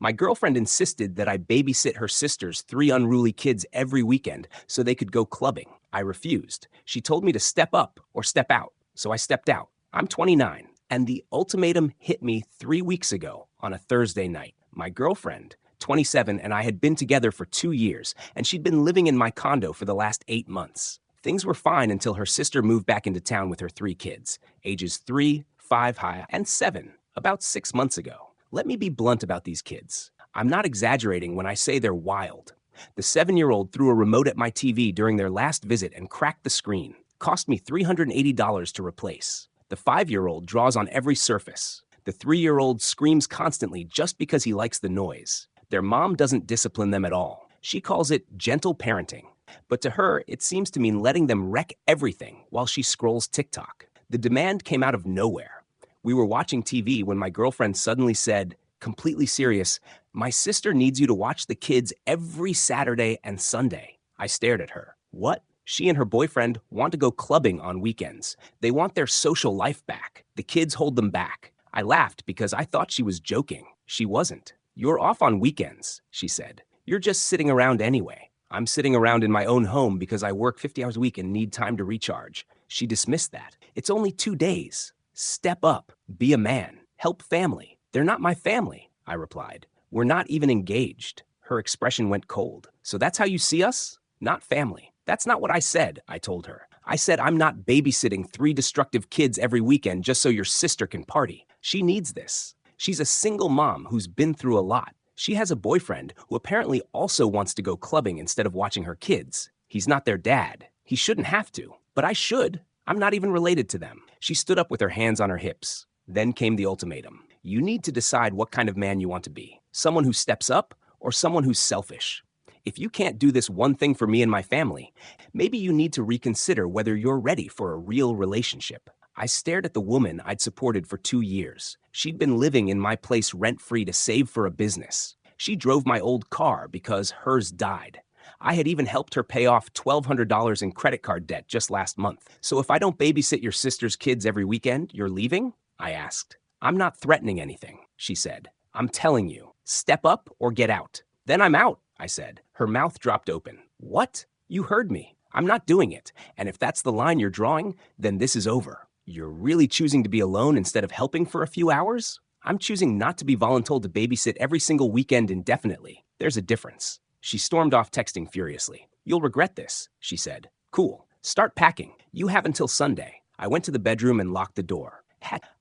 My girlfriend insisted that I babysit her sister's three unruly kids every weekend so they could go clubbing. I refused. She told me to step up or step out, so I stepped out. I'm 29, and the ultimatum hit me 3 weeks ago on a Thursday night. My girlfriend, 27, and I had been together for 2 years, and she'd been living in my condo for the last 8 months. Things were fine until her sister moved back into town with her three kids, ages 3, 5, and 7, about 6 months ago. Let me be blunt about these kids. I'm not exaggerating when I say they're wild. The 7-year-old threw a remote at my TV during their last visit and cracked the screen. Cost me $380 to replace. The 5-year-old draws on every surface. The 3-year-old screams constantly just because he likes the noise. Their mom doesn't discipline them at all. She calls it gentle parenting. But to her, it seems to mean letting them wreck everything while she scrolls TikTok. The demand came out of nowhere. We were watching TV when my girlfriend suddenly said, completely serious, "My sister needs you to watch the kids every Saturday and Sunday." I stared at her. What? She and her boyfriend want to go clubbing on weekends. They want their social life back. The kids hold them back. I laughed because I thought she was joking. She wasn't. "You're off on weekends," she said. "You're just sitting around anyway." "I'm sitting around in my own home because I work 50 hours a week and need time to recharge." She dismissed that. "It's only 2 days. Step up. Be a man. Help family." "They're not my family," I replied. "We're not even engaged." Her expression went cold. "So that's how you see us? Not family." "That's not what I said," I told her. "I said I'm not babysitting 3 destructive kids every weekend just so your sister can party. She needs this. She's a single mom who's been through a lot. She has a boyfriend who apparently also wants to go clubbing instead of watching her kids. He's not their dad. He shouldn't have to, but I should. I'm not even related to them." She stood up with her hands on her hips. Then came the ultimatum. You need to decide what kind of man you want to be. Someone who steps up or someone who's selfish. If you can't do this one thing for me and my family, maybe you need to reconsider whether you're ready for a real relationship. I stared at the woman I'd supported for 2 years. She'd been living in my place rent-free to save for a business. She drove my old car because hers died. I had even helped her pay off $1,200 in credit card debt just last month. "So if I don't babysit your sister's kids every weekend, you're leaving?" I asked. "I'm not threatening anything," she said. "I'm telling you, step up or get out." "Then I'm out," I said. Her mouth dropped open. "What? You heard me. I'm not doing it. And if that's the line you're drawing, then this is over." "You're really choosing to be alone instead of helping for a few hours?" "I'm choosing not to be voluntold to babysit every single weekend indefinitely. There's a difference." She stormed off texting furiously. "You'll regret this," she said. "Cool. Start packing. You have until Sunday." I went to the bedroom and locked the door.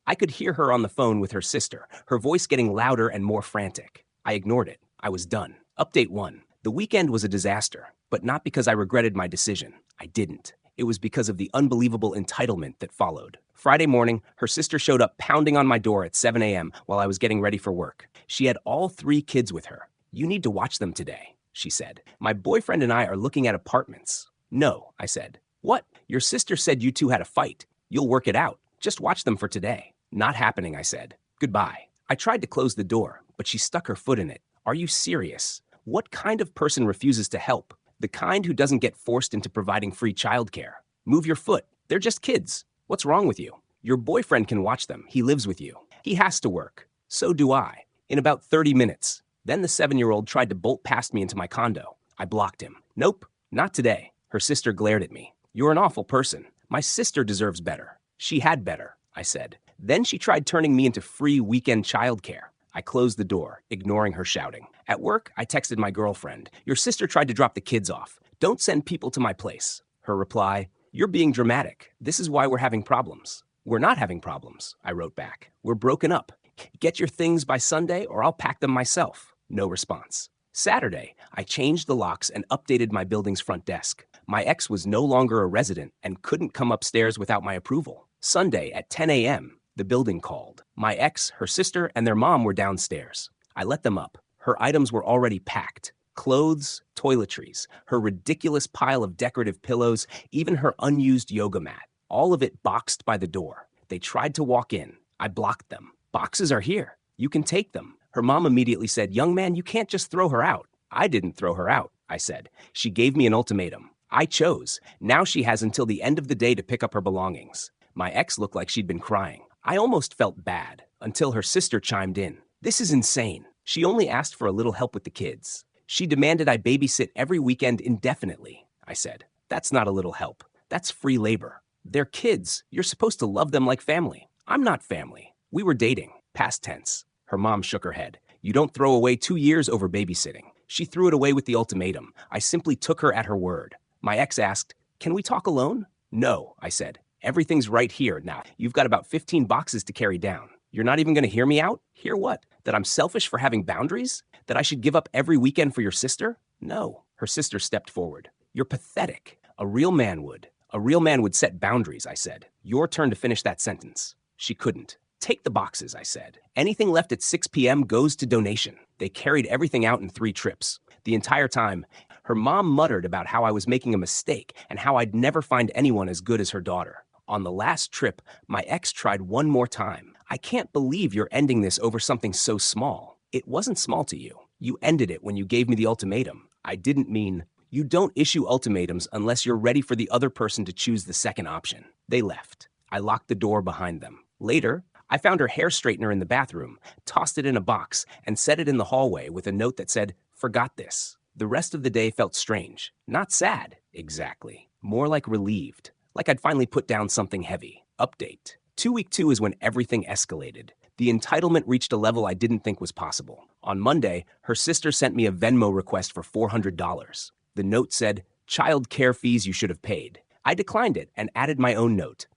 I could hear her on the phone with her sister, her voice getting louder and more frantic. I ignored it. I was done. Update 1. The weekend was a disaster, but not because I regretted my decision. I didn't. It was because of the unbelievable entitlement that followed. Friday morning, her sister showed up pounding on my door at 7 a.m. while I was getting ready for work. She had all 3 kids with her. "You need to watch them today," she said. "My boyfriend and I are looking at apartments." "No," I said. "What? Your sister said you two had a fight. You'll work it out. Just watch them for today." "Not happening," I said. "Goodbye." I tried to close the door, but she stuck her foot in it. "Are you serious? What kind of person refuses to help? The kind who doesn't get forced into providing free childcare. Move your foot. They're just kids. What's wrong with you? Your boyfriend can watch them. He lives with you. He has to work. So do I." In about 30 minutes. Then the 7-year-old tried to bolt past me into my condo. I blocked him. "Nope, not today." Her sister glared at me. "You're an awful person. My sister deserves better." "She had better," I said. Then she tried turning me into free weekend childcare. I closed the door, ignoring her shouting. At work, I texted my girlfriend. "Your sister tried to drop the kids off. Don't send people to my place." Her reply, "You're being dramatic. This is why we're having problems." "We're not having problems," I wrote back. "We're broken up. Get your things by Sunday or I'll pack them myself." No response. Saturday, I changed the locks and updated my building's front desk. My ex was no longer a resident and couldn't come upstairs without my approval. Sunday at 10 a.m., the building called. My ex, her sister, and their mom were downstairs. I let them up. Her items were already packed. Clothes, toiletries, her ridiculous pile of decorative pillows, even her unused yoga mat. All of it boxed by the door. They tried to walk in. I blocked them. "Boxes are here. You can take them." Her mom immediately said, "Young man, you can't just throw her out." "I didn't throw her out," I said. "She gave me an ultimatum. I chose. Now she has until the end of the day to pick up her belongings." My ex looked like she'd been crying. I almost felt bad until her sister chimed in. "This is insane. She only asked for a little help with the kids. She demanded I babysit every weekend indefinitely, I said. That's not a little help. That's free labor. They're kids. You're supposed to love them like family. I'm not family. We were dating. Past tense. Her mom shook her head. You don't throw away 2 years over babysitting. She threw it away with the ultimatum. I simply took her at her word. My ex asked, can we talk alone? No, I said. Everything's right here now. You've got about 15 boxes to carry down. You're not even going to hear me out? Hear what? That I'm selfish for having boundaries? That I should give up every weekend for your sister? No. Her sister stepped forward. You're pathetic. A real man would. A real man would set boundaries, I said. Your turn to finish that sentence. She couldn't. Take the boxes, I said. Anything left at 6 p.m. goes to donation. They carried everything out in 3 trips. The entire time, her mom muttered about how I was making a mistake and how I'd never find anyone as good as her daughter. On the last trip, my ex tried one more time. I can't believe you're ending this over something so small. It wasn't small to you. You ended it when you gave me the ultimatum. I didn't mean... You don't issue ultimatums unless you're ready for the other person to choose the second option. They left. I locked the door behind them. Later, I found her hair straightener in the bathroom, tossed it in a box, and set it in the hallway with a note that said, forgot this. The rest of the day felt strange. Not sad, exactly. More like relieved. Like I'd finally put down something heavy. Update. Week 2 is when everything escalated. The entitlement reached a level I didn't think was possible. On Monday, her sister sent me a Venmo request for $400. The note said, childcare fees you should have paid. I declined it and added my own note.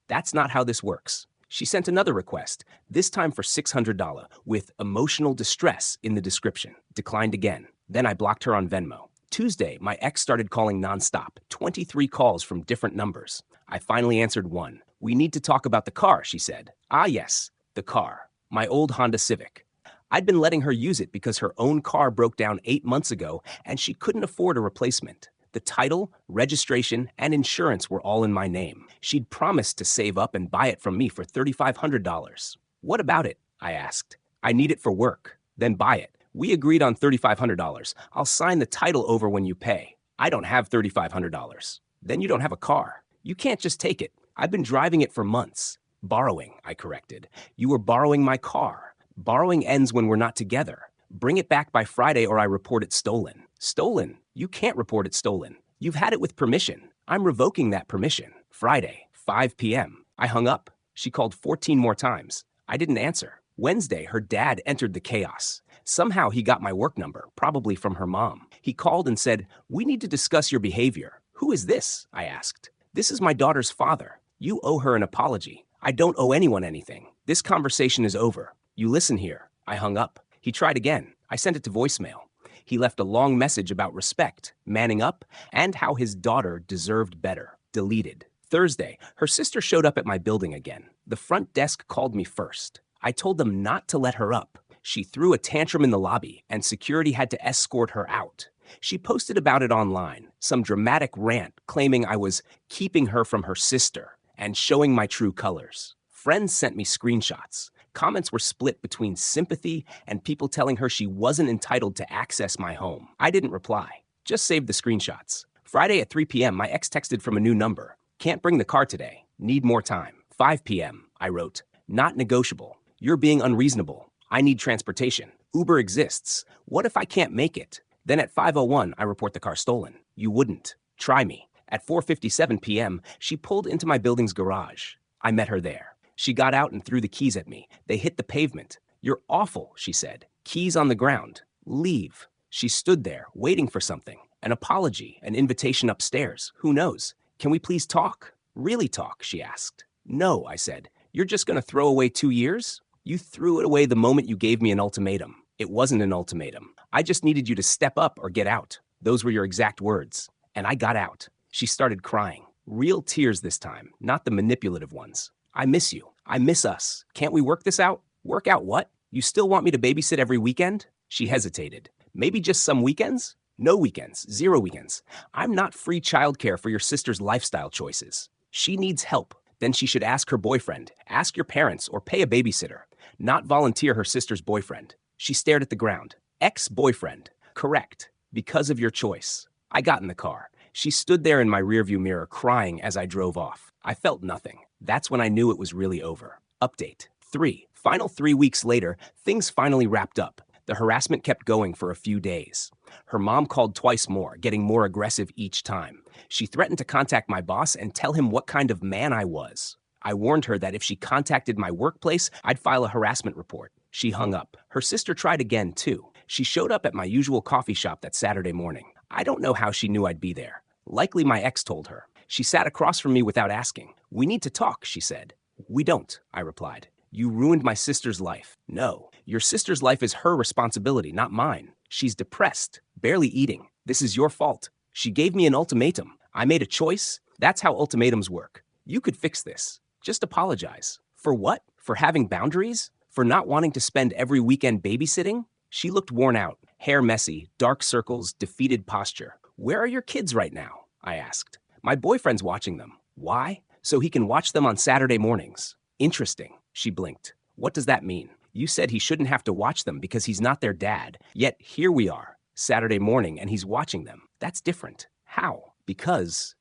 That's not how this works. She sent another request, this time for $600, with emotional distress in the description. Declined again. Then I blocked her on Venmo. Tuesday, my ex started calling nonstop, 23 calls from different numbers. I finally answered one. We need to talk about the car, she said. Ah, yes, the car. My old Honda Civic. I'd been letting her use it because her own car broke down 8 months ago and she couldn't afford a replacement. The title, registration, and insurance were all in my name. She'd promised to save up and buy it from me for $3,500. What about it? I asked. I need it for work. Then buy it. We agreed on $3,500. I'll sign the title over when you pay. I don't have $3,500. Then you don't have a car. You can't just take it. I've been driving it for months. Borrowing, I corrected. You were borrowing my car. Borrowing ends when we're not together. Bring it back by Friday or I report it stolen. Stolen? You can't report it stolen. You've had it with permission. I'm revoking that permission. Friday, 5 p.m. I hung up. She called 14 more times. I didn't answer. Wednesday, her dad entered the chaos. Somehow he got my work number, probably from her mom. He called and said, we need to discuss your behavior. Who is this? I asked. This is my daughter's father. You owe her an apology. I don't owe anyone anything. This conversation is over. You listen here. I hung up. He tried again. I sent it to voicemail. He left a long message about respect, manning up, and how his daughter deserved better. Deleted. Thursday, her sister showed up at my building again. The front desk called me first. I told them not to let her up. She threw a tantrum in the lobby, and security had to escort her out. She posted about it online, some dramatic rant claiming I was keeping her from her sister and showing my true colors. Friends sent me screenshots. Comments were split between sympathy and people telling her she wasn't entitled to access my home. I didn't reply, just saved the screenshots. Friday at 3 p.m., my ex texted from a new number. Can't bring the car today. Need more time. 5 p.m., I wrote. Not negotiable. You're being unreasonable. I need transportation. Uber exists. What if I can't make it? Then at 5:01, I report the car stolen. You wouldn't. Try me. At 4:57 p.m., she pulled into my building's garage. I met her there. She got out and threw the keys at me. They hit the pavement. You're awful, she said. Keys on the ground. Leave. She stood there, waiting for something. An apology, an invitation upstairs. Who knows? Can we please talk? Really talk, she asked. No, I said. You're just going to throw away 2 years? You threw it away the moment you gave me an ultimatum. It wasn't an ultimatum. I just needed you to step up or get out. Those were your exact words. And I got out. She started crying. Real tears this time, not the manipulative ones. I miss you. I miss us. Can't we work this out? Work out what? You still want me to babysit every weekend? She hesitated. Maybe just some weekends? No weekends. 0 weekends. I'm not free childcare for your sister's lifestyle choices. She needs help. Then she should ask her boyfriend, ask your parents, or pay a babysitter, not volunteer her sister's boyfriend. She stared at the ground. Ex-boyfriend. Correct. Because of your choice. I got in the car. She stood there in my rearview mirror crying as I drove off. I felt nothing. That's when I knew it was really over. Update. 3. Final 3 weeks later, things finally wrapped up. The harassment kept going for a few days. Her mom called twice more, getting more aggressive each time. She threatened to contact my boss and tell him what kind of man I was. I warned her that if she contacted my workplace, I'd file a harassment report. She hung up. Her sister tried again, too. She showed up at my usual coffee shop that Saturday morning. I don't know how she knew I'd be there. Likely my ex told her. She sat across from me without asking. "We need to talk," she said. "We don't," I replied. "You ruined my sister's life." "No, your sister's life is her responsibility, not mine. She's depressed, barely eating. This is your fault. She gave me an ultimatum. I made a choice. That's how ultimatums work. You could fix this. Just apologize." For what? For having boundaries? For not wanting to spend every weekend babysitting? She looked worn out, hair messy, dark circles, defeated posture. "Where are your kids right now?" I asked. "My boyfriend's watching them." "Why?" "So he can watch them on Saturday mornings." "Interesting." She blinked. "What does that mean?" "You said he shouldn't have to watch them because he's not their dad. Yet here we are, Saturday morning, and he's watching them. That's different." "How?" Because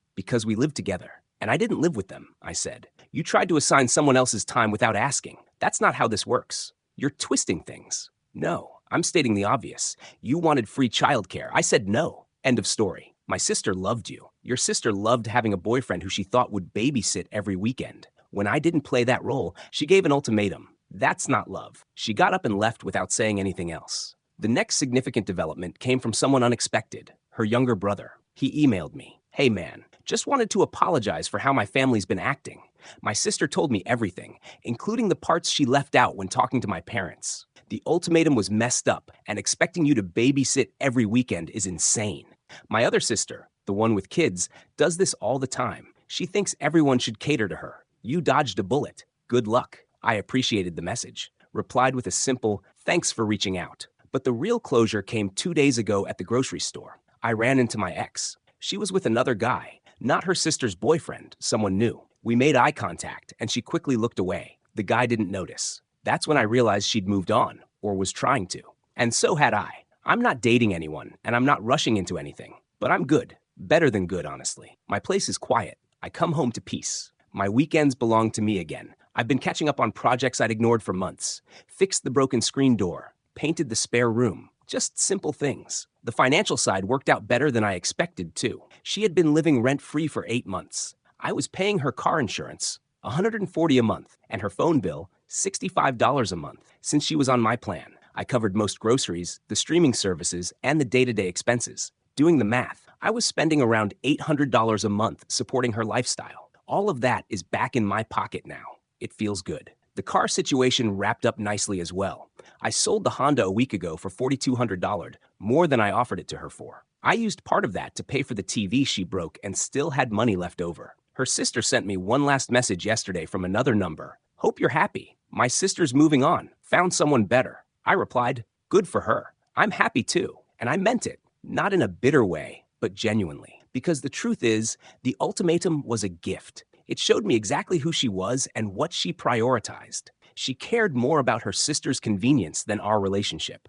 we live together. And I didn't live with them," I said. "You tried to assign someone else's time without asking. That's not how this works. You're twisting things." "No, I'm stating the obvious. You wanted free childcare. I said no. End of story. My sister loved you. Your sister loved having a boyfriend who she thought would babysit every weekend. When I didn't play that role, she gave an ultimatum. That's not love." She got up and left without saying anything else. The next significant development came from someone unexpected, her younger brother. He emailed me. "Hey man, just wanted to apologize for how my family's been acting. My sister told me everything, including the parts she left out when talking to my parents. The ultimatum was messed up, and expecting you to babysit every weekend is insane. My other sister, the one with kids, does this all the time. She thinks everyone should cater to her. You dodged a bullet. Good luck." I appreciated the message. Replied with a simple, "Thanks for reaching out." But the real closure came 2 days ago at the grocery store. I ran into my ex. She was with another guy, not her sister's boyfriend, someone new. We made eye contact, and she quickly looked away. The guy didn't notice. That's when I realized she'd moved on, or was trying to. And so had I. I'm not dating anyone, and I'm not rushing into anything. But I'm good. Better than good, honestly. My place is quiet. I come home to peace. My weekends belong to me again. I've been catching up on projects I'd ignored for months. Fixed the broken screen door. Painted the spare room. Just simple things. The financial side worked out better than I expected, too. She had been living rent-free for 8 months. I was paying her car insurance, $140 a month, and her phone bill, $65 a month. Since she was on my plan, I covered most groceries, the streaming services, and the day-to-day expenses. Doing the math, I was spending around $800 a month supporting her lifestyle. All of that is back in my pocket now. It feels good. The car situation wrapped up nicely as well. I sold the Honda a week ago for $4,200, more than I offered it to her for. I used part of that to pay for the TV she broke and still had money left over. Her sister sent me one last message yesterday from another number. "Hope you're happy. My sister's moving on. Found someone better." I replied, "Good for her. I'm happy too." And I meant it, not in a bitter way, but genuinely. Because the truth is, the ultimatum was a gift. It showed me exactly who she was and what she prioritized. She cared more about her sister's convenience than our relationship.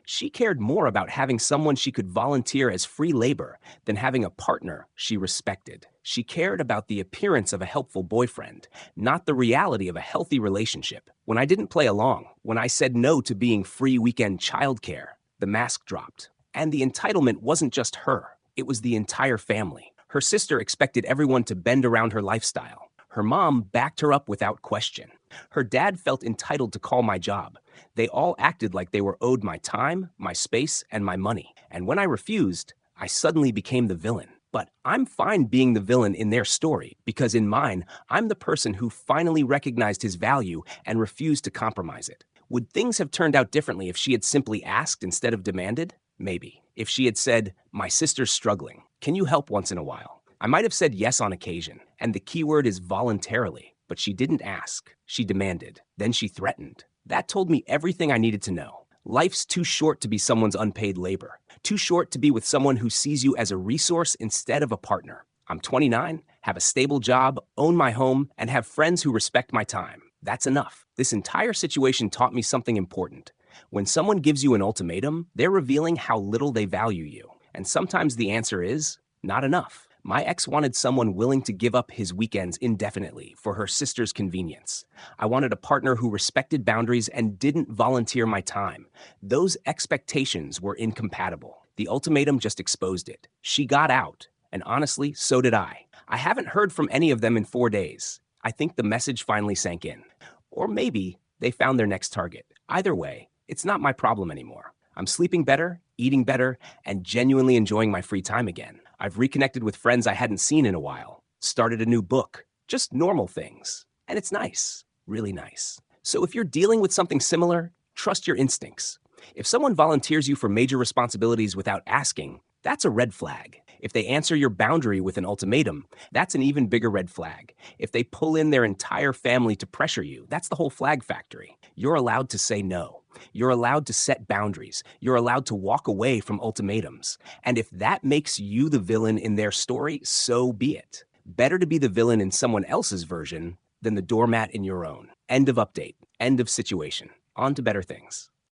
She cared more about having someone she could volunteer as free labor than having a partner she respected. She cared about the appearance of a helpful boyfriend, not the reality of a healthy relationship. When I didn't play along, when I said no to being free weekend childcare, the mask dropped. And the entitlement wasn't just her. It was the entire family. Her sister expected everyone to bend around her lifestyle. Her mom backed her up without question. Her dad felt entitled to call my job. They all acted like they were owed my time, my space, and my money. And when I refused, I suddenly became the villain. But I'm fine being the villain in their story, because in mine, I'm the person who finally recognized his value and refused to compromise it. Would things have turned out differently if she had simply asked instead of demanded? Maybe. If she had said, "My sister's struggling. Can you help once in a while?" I might have said yes on occasion, and the key word is voluntarily. But she didn't ask. She demanded. Then she threatened. That told me everything I needed to know. Life's too short to be someone's unpaid labor. Too short to be with someone who sees you as a resource instead of a partner. I'm 29, have a stable job, own my home, and have friends who respect my time. That's enough. This entire situation taught me something important. When someone gives you an ultimatum, they're revealing how little they value you. And sometimes the answer is not enough. My ex wanted someone willing to give up his weekends indefinitely for her sister's convenience. I wanted a partner who respected boundaries and didn't volunteer my time. Those expectations were incompatible. The ultimatum just exposed it. She got out, and honestly, so did I. I haven't heard from any of them in 4 days. I think the message finally sank in. Or maybe they found their next target. Either way, it's not my problem anymore. I'm sleeping better, eating better, and genuinely enjoying my free time again. I've reconnected with friends I hadn't seen in a while, started a new book, just normal things. And it's nice, really nice. So if you're dealing with something similar, trust your instincts. If someone volunteers you for major responsibilities without asking, that's a red flag. If they answer your boundary with an ultimatum, that's an even bigger red flag. If they pull in their entire family to pressure you, that's the whole flag factory. You're allowed to say no. You're allowed to set boundaries. You're allowed to walk away from ultimatums. And if that makes you the villain in their story, so be it. Better to be the villain in someone else's version than the doormat in your own. End of update. End of situation. On to better things.